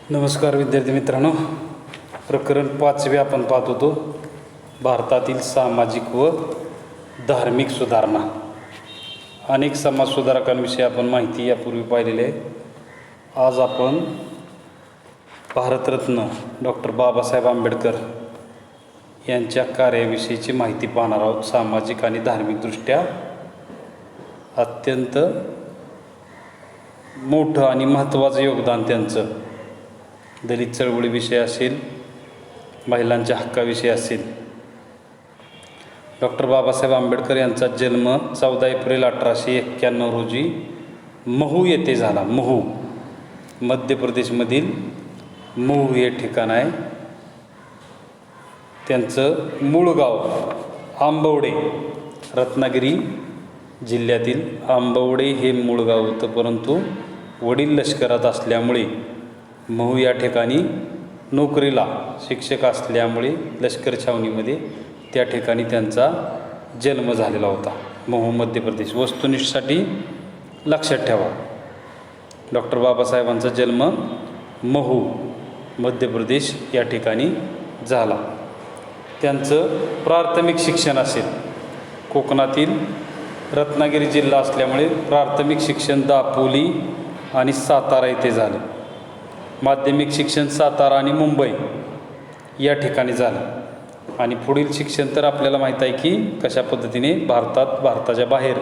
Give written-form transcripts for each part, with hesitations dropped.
नमस्कार विद्यार्थी मित्रांनो, प्रकरण 5 आपण पाहत होतो, भारतातील सामाजिक व धार्मिक सुधारणा. अनेक समाजसुधारकांविषयी आपण माहिती यापूर्वी पाहिलेली आहे. आज आपण भारतरत्न डॉक्टर बाबासाहेब आंबेडकर यांच्या कार्याविषयीची माहिती पाहणार आहोत. सामाजिक आणि धार्मिकदृष्ट्या अत्यंत मोठं आणि महत्त्वाचं योगदान त्यांचं दलित चळवळीविषयी असेल, महिलांच्या हक्काविषयी असेल. डॉक्टर बाबासाहेब आंबेडकर यांचा जन्म 14 एप्रिल 1891 रोजी महू येथे झाला. महू मध्य प्रदेशमधील महू हे ठिकाण आहे. त्यांचं मूळ गाव आंबवडे, रत्नागिरी जिल्ह्यातील आंबवडे हे मूळ गाव होतं, परंतु वडील लष्करात असल्यामुळे महू या ठिकाणी नोकरीला शिक्षक असल्यामुळे लष्कर छावणीमध्ये त्या ठिकाणी त्यांचा जन्म झालेला होता. महू मध्य प्रदेश. वस्तुनिष्ठसाठी लक्षात ठेवा, डॉक्टर बाबासाहेबांचा जन्म महू मध्य प्रदेश या ठिकाणी झाला. त्यांचं प्राथमिक शिक्षण असेल कोकणातील रत्नागिरी जिल्हा असल्यामुळे प्राथमिक शिक्षण दापोली आणि सातारा येथे झालं. माध्यमिक शिक्षण सातारा आणि मुंबई या ठिकाणी झालं. आणि पुढील शिक्षण तर आपल्याला माहीत आहे की कशा पद्धतीने भारताच्या बाहेर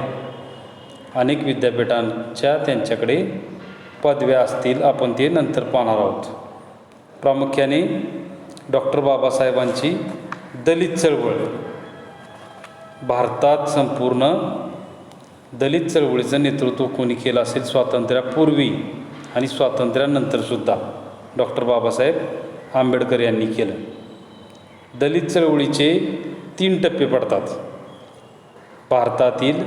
अनेक विद्यापीठांच्या त्यांच्याकडे पदव्या असतील, आपण ते नंतर पाहणार आहोत. प्रामुख्याने डॉक्टर बाबासाहेबांची दलित चळवळ, भारतात संपूर्ण दलित चळवळीचं नेतृत्व कोणी केलं असेल स्वातंत्र्यापूर्वी आणि स्वातंत्र्यानंतरसुद्धा डॉक्टर बाबासाहेब आंबेडकर यांनी केलं. दलित चळवळीचे 3 टप्पे पडतात. भारतातील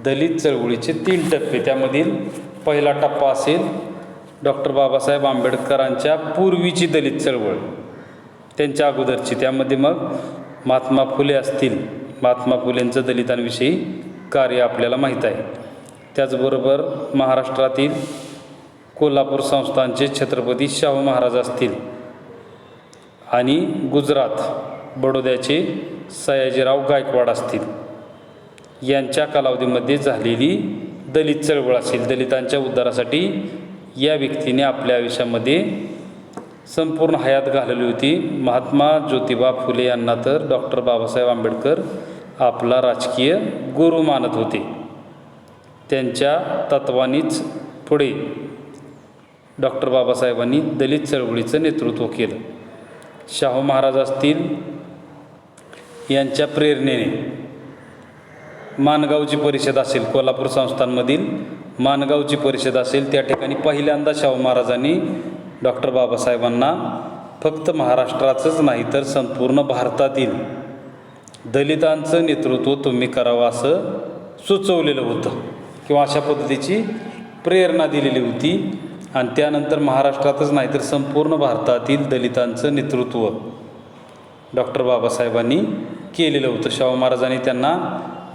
दलित चळवळीचे 3 टप्पे. त्यामधील पहिला टप्पा असेल डॉक्टर बाबासाहेब आंबेडकरांच्या पूर्वीची दलित चळवळ, त्यांच्या अगोदरची. त्यामध्ये मग महात्मा फुले असतील. महात्मा फुलेंचं दलितांविषयी कार्य आपल्याला माहीत आहे. त्याचबरोबर महाराष्ट्रातील कोल्हापूर संस्थानचे छत्रपती शाहू महाराज असतील आणि गुजरात बडोद्याचे सयाजीराव गायकवाड असतील. यांच्या कालावधीमध्ये झालेली दलित चळवळ असेल. दलितांच्या उद्धारासाठी या व्यक्तीने आपल्या आयुष्यामध्ये संपूर्ण हयात घालवली होती. महात्मा ज्योतिबा फुले यांना तर डॉक्टर बाबासाहेब आंबेडकर आपला राजकीय गुरु मानत होते. त्यांच्या तत्वानीच पुढे डॉक्टर बाबासाहेबांनी दलित चळवळीचं नेतृत्व केलं. शाहू महाराज असतील, यांच्या प्रेरणेने माणगावची परिषद असेल, कोल्हापूर संस्थानमधील माणगावची परिषद असेल, त्या ठिकाणी पहिल्यांदा शाहू महाराजांनी डॉक्टर बाबासाहेबांना फक्त महाराष्ट्राचंच नाही तर संपूर्ण भारतातील दलितांचं नेतृत्व तुम्ही करावं असं सुचवलेलं होतं किंवा अशा पद्धतीची प्रेरणा दिलेली होती. आणि त्यानंतर महाराष्ट्रातच नाही तर संपूर्ण भारतातील दलितांचं नेतृत्व डॉक्टर बाबासाहेबांनी केलेलं होतं. शाहू महाराजांनी त्यांना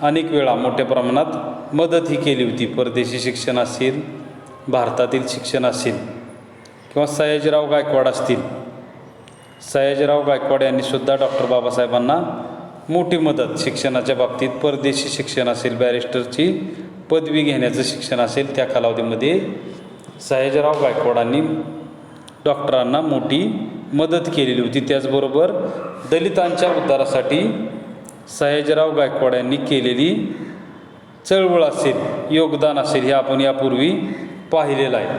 अनेक वेळा मोठ्या प्रमाणात मदतही केली होती. परदेशी शिक्षण असेल, भारतातील शिक्षण असेल किंवा सयाजीराव गायकवाड असतील. सयाजीराव गायकवाड यांनीसुद्धा डॉक्टर बाबासाहेबांना मोठी मदत शिक्षणाच्या बाबतीत, परदेशी शिक्षण असेल, बॅरिस्टरची पदवी घेण्याचं शिक्षण असेल, त्या कालावधीमध्ये सयाजीराव गायकवाडांनी डॉक्टरांना मोठी मदत केलेली होती. त्याचबरोबर दलितांच्या उद्धारासाठी सयाजीराव गायकवाड यांनी केलेली चळवळ असेल, योगदान असेल, हे आपण यापूर्वी पाहिलेलं आहे.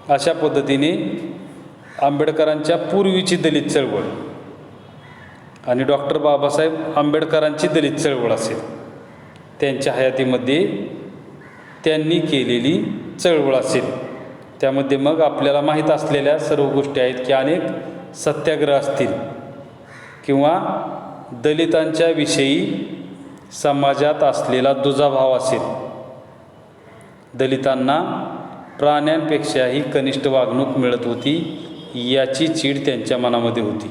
अशा पद्धतीने आंबेडकरांच्या पूर्वीची दलित चळवळ आणि डॉक्टर बाबासाहेब आंबेडकरांची दलित चळवळ असेल, त्यांच्या हयातीमध्ये त्यांनी केलेली चळवळ असेल. त्यामध्ये मग आपल्याला माहीत असलेल्या सर्व गोष्टी आहेत की अनेक सत्याग्रह असतील किंवा दलितांच्या विषयी समाजात असलेला दुजाभाव असेल, दलितांना प्राण्यांपेक्षाही कनिष्ठ वागणूक मिळत होती याची चीड त्यांच्या मनामध्ये होती.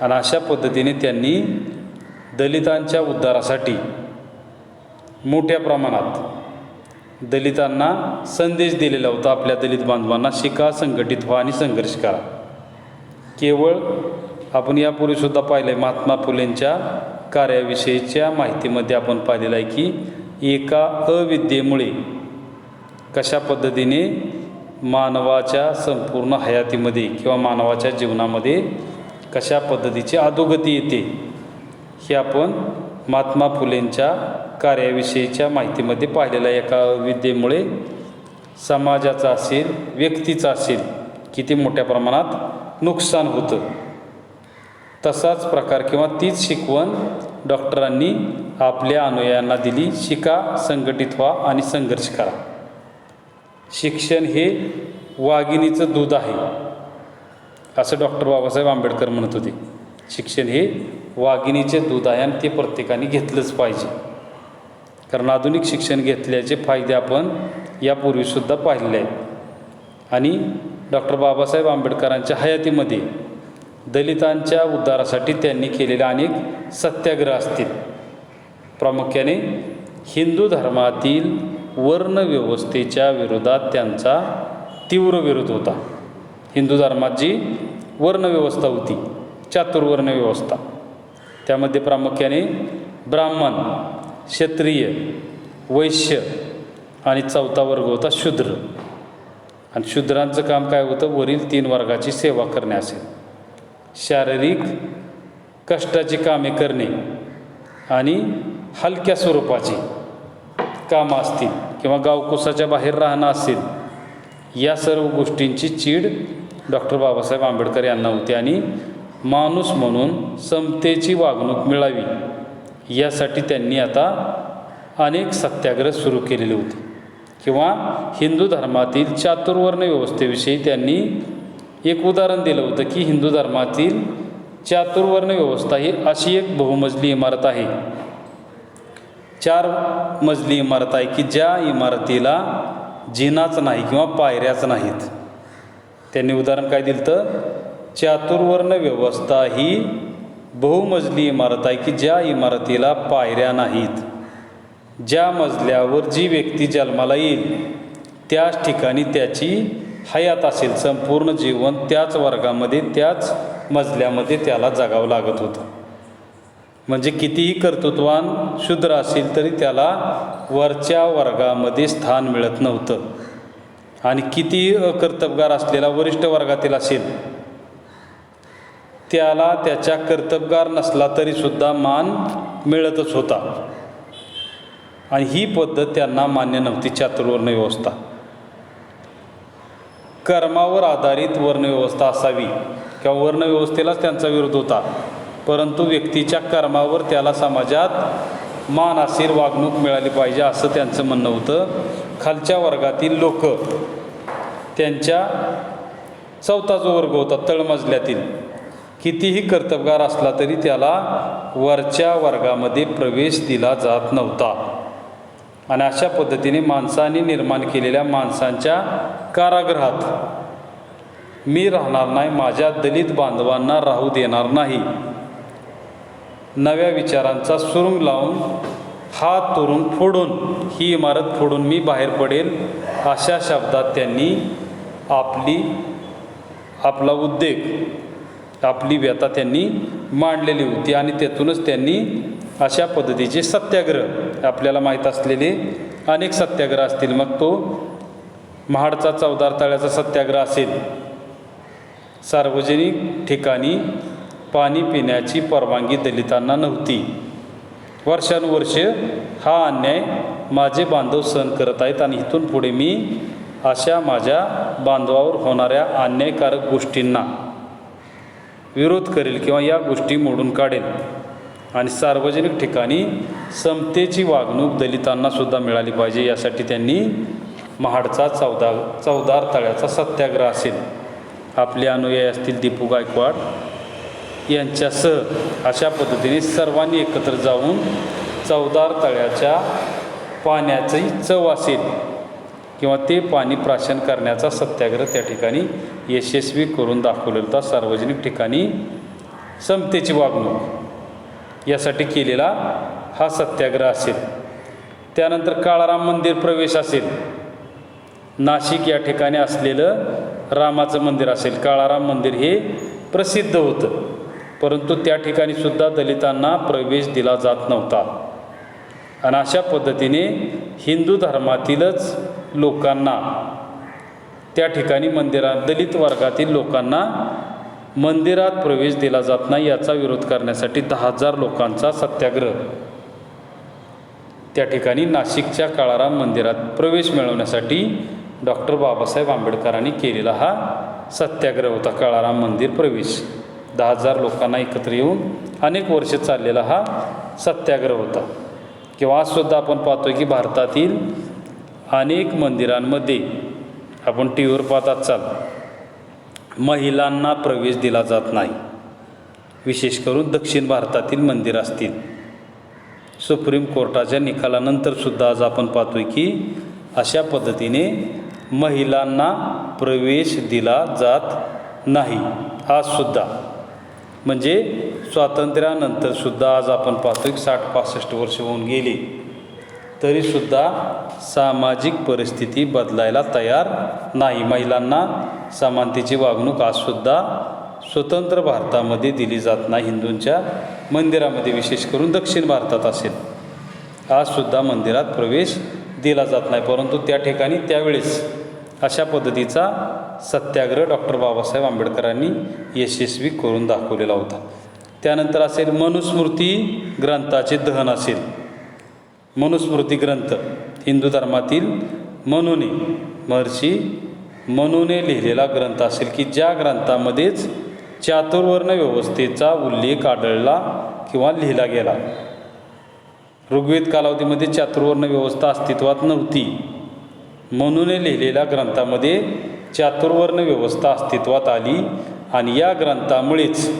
आणि अशा पद्धतीने त्यांनी दलितांच्या उद्धारासाठी मोठ्या प्रमाणात दलितांना संदेश दिलेला होता, आपल्या दलित बांधवांना शिका, संघटित व्हा आणि संघर्ष करा. केवळ आपण यापूर्वीसुद्धा पाहिलं आहे, महात्मा फुलेंच्या कार्याविषयीच्या माहितीमध्ये आपण पाहिलेलं आहे की एका अविद्येमुळे कशा पद्धतीने मानवाच्या संपूर्ण हयातीमध्ये किंवा मानवाच्या जीवनामध्ये कशा पद्धतीची अधोगती येते, हे आपण महात्मा फुलेंच्या कार्याविषयीच्या माहितीमध्ये पाहिलेलं आहे. एका विद्येमुळे समाजाचं असेल, व्यक्तीचं असेल, किती मोठ्या प्रमाणात नुकसान होतं. तसाच प्रकार किंवा तीच शिकवण डॉक्टरांनी आपल्या अनुयायांना दिली. शिका, संघटित व्हा आणि संघर्ष करा. शिक्षण हे वाघिणीचं दूध आहे असं डॉक्टर बाबासाहेब आंबेडकर म्हणत होते. शिक्षण हे वाघिणीचे दूध आहे आणि ते प्रत्येकाने घेतलंच पाहिजे. कारण आधुनिक शिक्षण घेतल्याचे फायदे आपण यापूर्वीसुद्धा पाहिलेले आहेत. आणि डॉक्टर बाबासाहेब आंबेडकरांच्या हयातीमध्ये दलितांच्या उद्धारासाठी त्यांनी केलेले अनेक सत्याग्रह असतील. प्रामुख्याने हिंदू धर्मातील वर्णव्यवस्थेच्या विरोधात त्यांचा तीव्र विरोध होता. हिंदू धर्मात जी वर्णव्यवस्था होती, चातुर्वर्ण व्यवस्था, त्यामध्ये प्रामुख्याने ब्राह्मण, क्षत्रिय, वैश्य आणि चौथा वर्ग होता शूद्र. आणि शूद्रांचं काम काय होतं? वरील 3 वर्गाची सेवा करणे असेल. शारीरिक कष्टाची कामे करणे आणि हलक्या स्वरूपाची कामं असतील किंवा गावकुसाच्या बाहेर राहणं असेल, या सर्व गोष्टींची चीड डॉक्टर बाबासाहेब आंबेडकर यांना होती. आणि माणूस म्हणून समतेची वागणूक मिळावी यासाठी त्यांनी आता अनेक सत्याग्रह सुरू केलेले होते. किंवा हिंदू धर्मातील चातुर्वर्ण व्यवस्थेविषयी त्यांनी एक उदाहरण दिलं होतं की हिंदू धर्मातील चातुर्वर्ण व्यवस्था ही अशी एक बहुमजली इमारत आहे, 4 मजली इमारत आहे की ज्या इमारतीला जिनाच नाही किंवा पायऱ्याच नाहीत. त्यांनी उदाहरण काय दिलं तर चातुर्वर्ण व्यवस्था ही बहुमजली इमारत आहे की ज्या इमारतीला पायऱ्या नाहीत. ज्या मजल्यावर जी व्यक्ती जन्माला येईल त्याच ठिकाणी त्याची हयात असेल, संपूर्ण जीवन त्याच वर्गामध्ये, त्याच मजल्यामध्ये त्याला जगावं लागत होतं. म्हणजे कितीही कर्तृत्वान शूद्र असेल तरी त्याला वरच्या वर्गामध्ये स्थान मिळत नव्हतं. आणि कितीही अकर्तबगार असलेला वरिष्ठ वर्गातील असेल त्याला त्याच्या कर्तबगार नसला तरीसुद्धा मान मिळतच होता. आणि ही पद्धत त्यांना मान्य नव्हती. चातुर्वर्ण व्यवस्था, कर्मावर आधारित वर्णव्यवस्था असावी किंवा वर्णव्यवस्थेलाच त्यांचा विरोध होता. परंतु व्यक्तीच्या कर्मावर त्याला समाजात मान असेल, वागणूक मिळाली पाहिजे असं त्यांचं म्हणणं होतं. खालच्या वर्गातील लोक, त्यांच्या चौथा जो वर्ग होता तळमजल्यातील, कितीही कर्तबगार असला तरी त्याला वरच्या वर्गामध्ये प्रवेश दिला जात नव्हता. आणि अशा पद्धतीने माणसाने निर्माण केलेल्या माणसांच्या कारागृहात मी राहणार नाही, माझ्या दलित बांधवांना राहू देणार नाही, नव्या विचारांचा सुरुंग लावून हात तोरून फोडून ही इमारत फोडून मी बाहेर पडेल, अशा शब्दात त्यांनी आपला उद्वेग, आपली व्यथा त्यांनी मांडलेली होती. आणि त्यातूनच त्यांनी अशा पद्धतीचे सत्याग्रह, आपल्याला माहीत असलेले अनेक सत्याग्रह असतील. मग तो महाडचा चौदार तळ्याचा सत्याग्रह असेल, सार्वजनिक ठिकाणी पाणी पिण्याची परवानगी दलितांना नव्हती. वर्षानुवर्ष हा अन्याय माझे बांधव सहन करत आहेत आणि इथून पुढे मी अशा माझ्या बांधवावर होणाऱ्या अन्यायकारक गोष्टींना विरोध करेल किंवा या गोष्टी मोडून काढेल. आणि सार्वजनिक ठिकाणी समतेची वागणूक दलितांनासुद्धा मिळाली पाहिजे यासाठी त्यांनी महाडचा चौदार तळ्याचा सत्याग्रह असेल, आपले अनुयायी असतील दीपू गायकवाड यांच्यासह अशा पद्धतीने सर्वांनी एकत्र जाऊन चौदार तळ्याच्या पाण्याची चव असेल किंवा ते पाणी प्राशन करण्याचा सत्याग्रह त्या ठिकाणी यशस्वी करून दाखवलेला होता. सार्वजनिक ठिकाणी समतेची वागणूक यासाठी केलेला हा सत्याग्रह असेल. त्यानंतर काळाराम मंदिर प्रवेश असेल, नाशिक या ठिकाणी असलेलं रामाचं मंदिर असेल. काळाराम मंदिर हे प्रसिद्ध होतं, परंतु त्या ठिकाणी सुद्धा दलितांना प्रवेश दिला जात नव्हता. आणि अशा पद्धतीने हिंदू धर्मातीलच लोकांना त्या ठिकाणी दलित वर्गातील लोकांना मंदिरात प्रवेश दिला जात नाही याचा विरोध करण्यासाठी 10,000 लोकांचा सत्याग्रह त्या ठिकाणी नाशिकच्या काळाराम मंदिरात प्रवेश मिळवण्यासाठी डॉक्टर बाबासाहेब आंबेडकरांनी केलेला हा सत्याग्रह होता. काळाराम मंदिर प्रवेश 10,000 लोकांना एकत्र येऊन अनेक वर्ष चाललेला हा सत्याग्रह होता. किंवा आजसुद्धा आपण पाहतोय की भारतातील अनेक मंदिरांमध्ये आपण टी व्हीवर पाहत असाल महिलांना प्रवेश दिला जात नाही. विशेष करून दक्षिण भारतातील मंदिर असतील. सुप्रीम कोर्टाच्या निकालानंतरसुद्धा आज आपण पाहतोय की अशा पद्धतीने महिलांना प्रवेश दिला जात नाही. आजसुद्धा म्हणजे स्वातंत्र्यानंतरसुद्धा आज आपण पाहतोय 60-65 वर्ष होऊन गेली तरीसुद्धा सामाजिक परिस्थिती बदलायला तयार नाही. महिलांना समानतेची वागणूक आजसुद्धा स्वतंत्र भारतामध्ये दिली जात नाही. हिंदूंच्या मंदिरामध्ये विशेष करून दक्षिण भारतात असेल आजसुद्धा मंदिरात प्रवेश दिला जात नाही. परंतु त्या ठिकाणी त्यावेळेस अशा पद्धतीचा सत्याग्रह डॉक्टर बाबासाहेब आंबेडकरांनी यशस्वी करून दाखवलेला होता. त्यानंतर असेल मनुस्मृती ग्रंथाचे दहन असेल. मनुस्मृती ग्रंथ हिंदू धर्मातील महर्षी मनूने लिहिलेला ग्रंथ असेल की ज्या ग्रंथामध्येच चातुर्वर्ण व्यवस्थेचा उल्लेख आढळला किंवा लिहिला गेला. ऋग्वेद कालावधीमध्ये चातुर्वर्ण व्यवस्था अस्तित्वात नव्हती. मनूने लिहिलेल्या ग्रंथामध्ये चातुर्वर्ण व्यवस्था अस्तित्वात आली आणि या ग्रंथामुळेच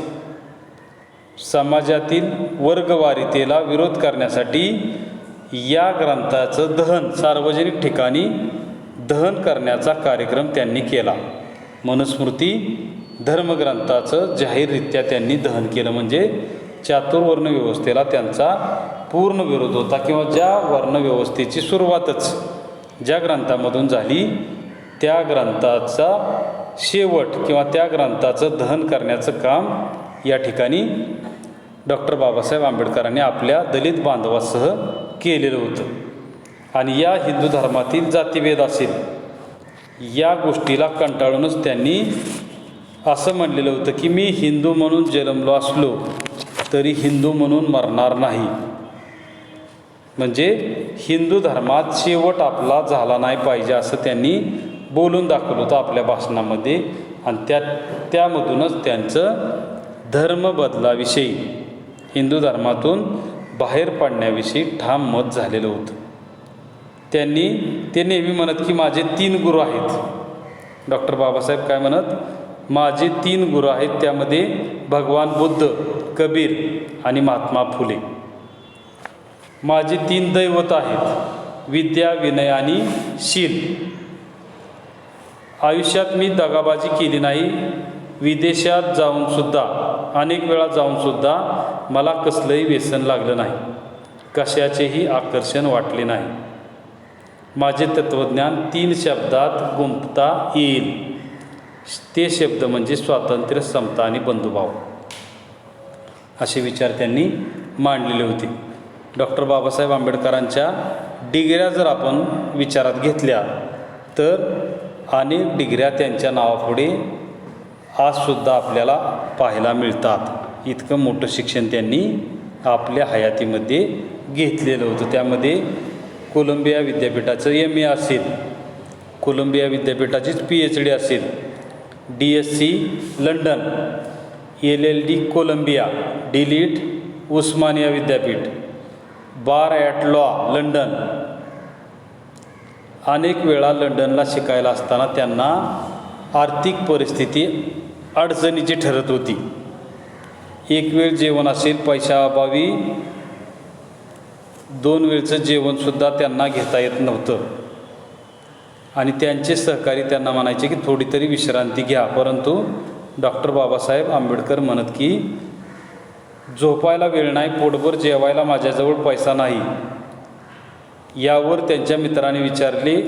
समाजातील वर्गवारीतेला विरोध करण्यासाठी या ग्रंथाचं दहन सार्वजनिक ठिकाणी दहन करण्याचा कार्यक्रम त्यांनी केला. मनुस्मृती धर्मग्रंथाचं जाहीररित्या त्यांनी दहन केलं. म्हणजे चातुर्वर्ण व्यवस्थेला त्यांचा पूर्ण विरोध होता किंवा ज्या वर्णव्यवस्थेची सुरुवातच ज्या ग्रंथामधून झाली त्या ग्रंथाचा शेवट किंवा त्या ग्रंथाचं दहन करण्याचं काम या ठिकाणी डॉक्टर बाबासाहेब आंबेडकरांनी आपल्या दलित बांधवासह केलेलं होतं. आणि या हिंदू धर्मातील जातीभेद असेल या गोष्टीला कंटाळूनच त्यांनी असं म्हणलेलं होतं की मी हिंदू म्हणून जन्मलो असलो तरी हिंदू म्हणून मरणार नाही. म्हणजे हिंदू धर्मात शेवट आपला झाला नाही पाहिजे असं त्यांनी बोलून दाखवलं होतं आपल्या भाषणामध्ये. आणि त्यामधूनच त्यांचं धर्म बदलाविषयी हिंदू धर्मातून बाहेर पडण्याविषयी ठाम मत झालेलं होतं. ते नेहमी म्हणत की माझे 3 गुरु आहेत. डॉक्टर बाबासाहेब काय म्हणत, माझे 3 गुरु आहेत, त्यामध्ये भगवान बुद्ध, कबीर आणि महात्मा फुले. माझे 3 दैवत आहेत, विद्या, विनय आणि शील. आयुष्यात मी दगाबाजी केली नाही. विदेशात जाऊनसुद्धा अनेक वेळा जाऊनसुद्धा मला कसलंही व्यसन लागलं नाही, कशाचेही आकर्षण वाटले नाही. माझे तत्त्वज्ञान 3 शब्दात गुंफता येईल. ते शब्द म्हणजे स्वातंत्र्य, समता आणि बंधुभाव. असे विचार त्यांनी मांडलेले होते. डॉक्टर बाबासाहेब आंबेडकरांच्या डिग्र्या जर आपण विचारात घेतल्या तर अनेक डिग्र्या त्यांच्या नावापुढे आजसुद्धा आपल्याला पाहायला मिळतात. इतकं मोठं शिक्षण त्यांनी आपल्या हयातीमध्ये घेतलेलं होतं. त्यामध्ये कोलंबिया विद्यापीठाचं MA असेल, कोलंबिया विद्यापीठाचीच PhD असेल, DSc London, LLD Columbia, DLIT Osmania विद्यापीठ, बार ॲट लॉ लंडन. अनेक वेळा लंडनला शिकायला असताना त्यांना आर्थिक परिस्थिती अडचणीची ठरत होती. एक वेळ जेवण असेल पैशाअभावी 2 वेळचं जेवणसुद्धा त्यांना घेता येत नव्हतं. आणि त्यांचे सहकारी त्यांना म्हणायचे की थोडी तरी विश्रांती घ्या. परंतु डॉक्टर बाबासाहेब आंबेडकर म्हणत की झोपायला वेळ नाही, पोटभर जेवायला माझ्याजवळ पैसा नाही, यावर त्यांच्या मित्राने विचारले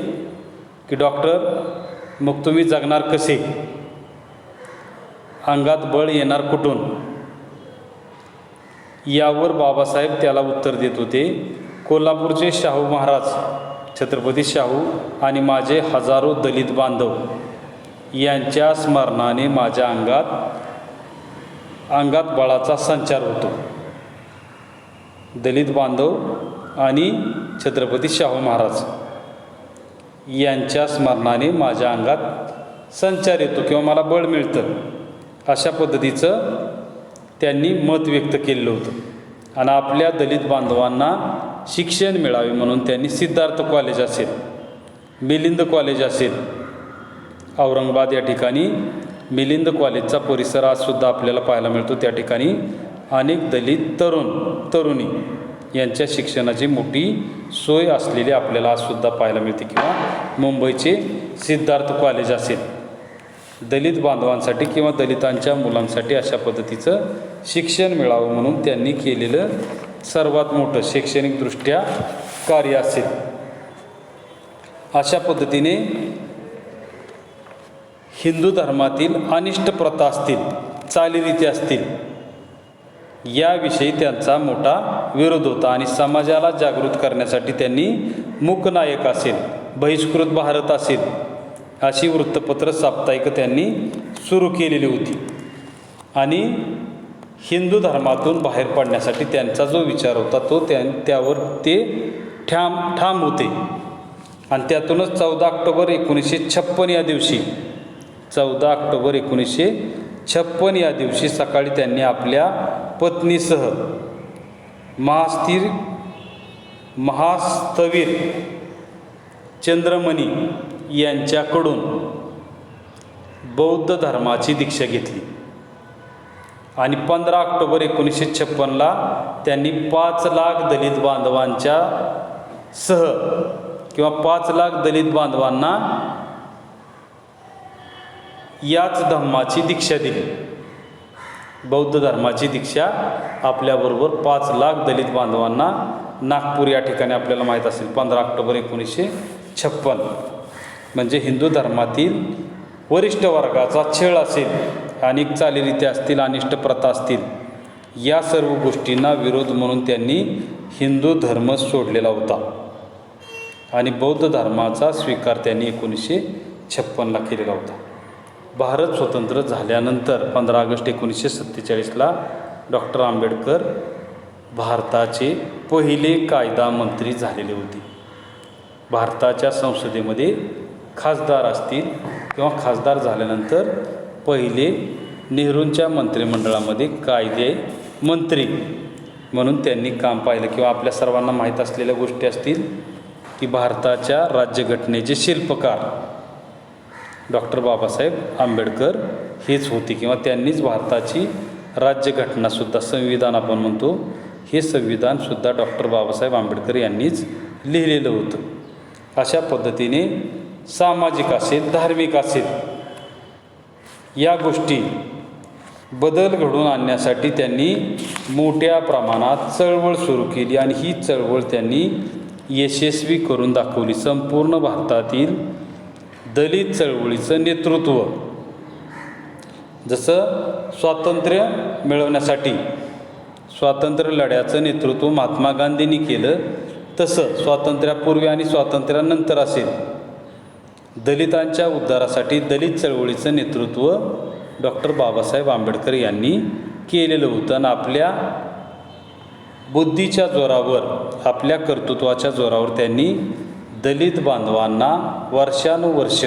की डॉक्टर, मग तुम्ही जगणार कसे? अंगात बळ येणार कुठून? यावर बाबासाहेब त्याला उत्तर देत होते, कोल्हापूरचे शाहू महाराज, छत्रपती शाहू आणि माझे हजारो दलित बांधव यांच्या स्मरणाने माझ्या अंगात बळाचा संचार होतो. दलित बांधव आणि छत्रपती शाहू महाराज यांच्या स्मरणाने माझ्या अंगात संचार येतो किंवा मला बळ मिळतं, अशा पद्धतीचं त्यांनी मत व्यक्त केलेलं होतं. आणि आपल्या दलित बांधवांना शिक्षण मिळावे म्हणून त्यांनी सिद्धार्थ कॉलेज असेल, मिलिंद कॉलेज असेल, औरंगाबाद या ठिकाणी मिलिंद कॉलेजचा परिसर आजसुद्धा आपल्याला पाहायला मिळतो. त्या ठिकाणी अनेक दलित तरुणी यांच्या शिक्षणाची मोठी सोय असलेली आपल्याला आजसुद्धा पाहायला मिळते. किंवा मुंबईचे सिद्धार्थ कॉलेज असेल, दलित बांधवांसाठी किंवा दलितांच्या मुलांसाठी अशा पद्धतीचं शिक्षण मिळावं म्हणून त्यांनी केलेलं सर्वात मोठं शैक्षणिकदृष्ट्या कार्य असेल. अशा पद्धतीने हिंदू धर्मातील अनिष्ट प्रथा असतील, चालीरीती असतील, याविषयी त्यांचा मोठा विरोध होता. आणि समाजाला जागृत करण्यासाठी त्यांनी मूकनायक असेल, बहिष्कृत भारत असेल, अशी वृत्तपत्र साप्ताहिक त्यांनी सुरू केलेली होती. आणि हिंदू धर्मातून बाहेर पडण्यासाठी त्यांचा जो विचार होता तो त्यावर ते ठाम होते. आणि त्यातूनच 14 ऑक्टोबर 1956 या दिवशी 14 ऑक्टोबर 1956 या दिवशी सकाळी त्यांनी आपल्या पत्नीसह महास्थवीर चंद्रमणी यांच्याकडून बौद्ध धर्माची दीक्षा घेतली. आणि 15 ऑक्टोबर 1956ला त्यांनी 5 लाख दलित बांधवांच्या सह किंवा 5 लाख दलित बांधवांना याच धम्माची दीक्षा दिली. बौद्ध धर्माची दीक्षा आपल्याबरोबर 5 लाख दलित बांधवांना नागपूर या ठिकाणी आपल्याला माहीत असेल 15 ऑक्टोबर 1956. म्हणजे हिंदू धर्मातील वरिष्ठ वर्गाचा छळ असेल, अनेक चालीरीती असतील, अनिष्ट प्रथा असतील, या सर्व गोष्टींना विरोध म्हणून त्यांनी हिंदू धर्म सोडलेला होता. आणि बौद्ध धर्माचा स्वीकार त्यांनी 1956ला केलेला होता. भारत स्वतंत्र झाल्यानंतर 15 ऑगस्ट 1947ला डॉक्टर आंबेडकर भारताचे पहिले कायदा मंत्री झालेले होते. भारताच्या संसदेमध्ये खासदार असतील किंवा खासदार झाल्यानंतर पहिले नेहरूंच्या मंत्रिमंडळामध्ये कायदे मंत्री म्हणून त्यांनी काम पाहिलं. किंवा आपल्या सर्वांना माहीत असलेल्या गोष्टी असतील की भारताच्या राज्यघटनेचे शिल्पकार डॉक्टर बाबासाहेब आंबेडकर हेच होते. किंवा त्यांनीच भारताची राज्यघटनासुद्धा, संविधान आपण म्हणतो, हे संविधानसुद्धा डॉक्टर बाबासाहेब आंबेडकर यांनीच लिहिलेलं होतं. अशा पद्धतीने सामाजिक असेल, धार्मिक असेल, या गोष्टी बदल घडवून आणण्यासाठी त्यांनी मोठ्या प्रमाणात चळवळ सुरू केली. आणि ही चळवळ त्यांनी यशस्वी करून दाखवली. संपूर्ण भारतातील दलित चळवळीचं नेतृत्व, जसं स्वातंत्र्य मिळवण्यासाठी स्वातंत्र्य लढ्याचं नेतृत्व महात्मा गांधींनी केलं, तसं स्वातंत्र्यापूर्वी आणि स्वातंत्र्यानंतर असेल दलितांच्या उद्धारासाठी दलित चळवळीचं नेतृत्व डॉक्टर बाबासाहेब आंबेडकर यांनी केलेलं होतं. आणि आपल्या बुद्धीच्या जोरावर, आपल्या कर्तृत्वाच्या जोरावर त्यांनी दलित बांधवांना वर्षानुवर्ष,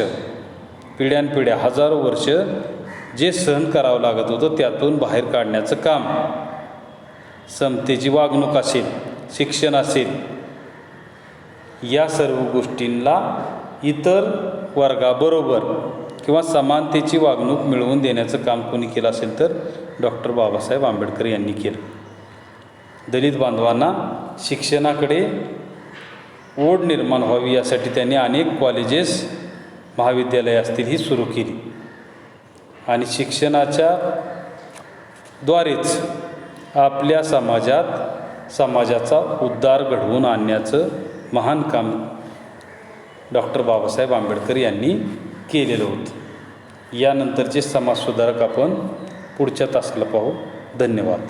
पिढ्यानपिढ्या, हजारो वर्ष जे सहन करावं लागत होतं त्यातून बाहेर काढण्याचं काम, समतेची वागणूक असेल, शिक्षण असेल, या सर्व गोष्टींना इतर वर्गाबरोबर किंवा समानतेची वागणूक मिळवून देण्याचं काम कोणी केलं असेल तर डॉक्टर बाबासाहेब आंबेडकर यांनी केलं. दलित बांधवांना शिक्षणाकडे ओढ निर्माण व्हावी यासाठी त्यांनी अनेक कॉलेजेस, महाविद्यालये असतील ही सुरू केली. आणि शिक्षणाच्या द्वारेच आपल्या समाजाचा उद्धार घडवून आणण्याचं महान काम डॉक्टर बाबासाहेब आंबेडकर यांनी केलेलं होतं. यानंतरचे समाजसुधारक आपण पुढच्या तासाला पाहू. धन्यवाद.